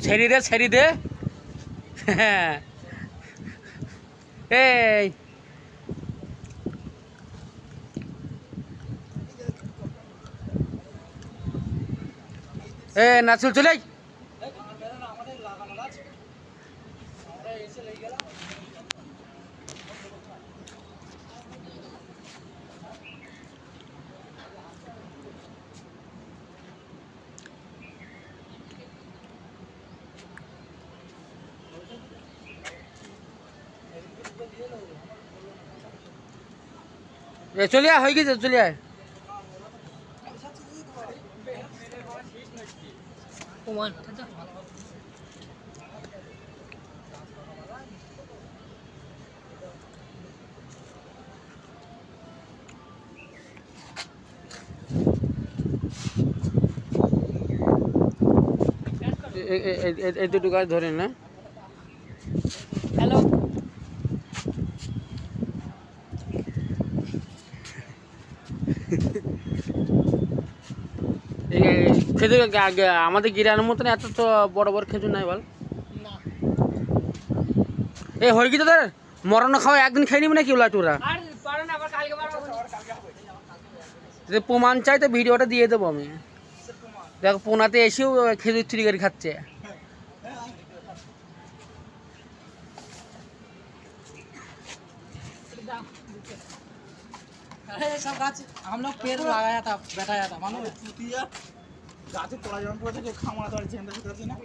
ছেড়ে দে হ্যাঁ এই নাচুল চলে চলে আয় হয়ে গেছে চলে আয় এই দুটো গাছ ধরে না হ্যালো খেজুর আমাদের গিরানোর মতন এত তো বড় বড় খেজুর নাই বল এই হয়ে গেছে তোর মরণ খাওয়া একদিন খেয়ে নিবি নাকি ওলা তোরা যদি প্রমাণ চাই তো ভিডিওটা দিয়ে দেবো আমি দেখো পোনাতে এসেও খেজুর চুরি করে খাচ্ছে अरे ये सब गाछ हम लोग पेड़ लगाया था बैठाया था मालूम है गाछ पड़ा जम पड़े थे खामा तो झंडा से करती ना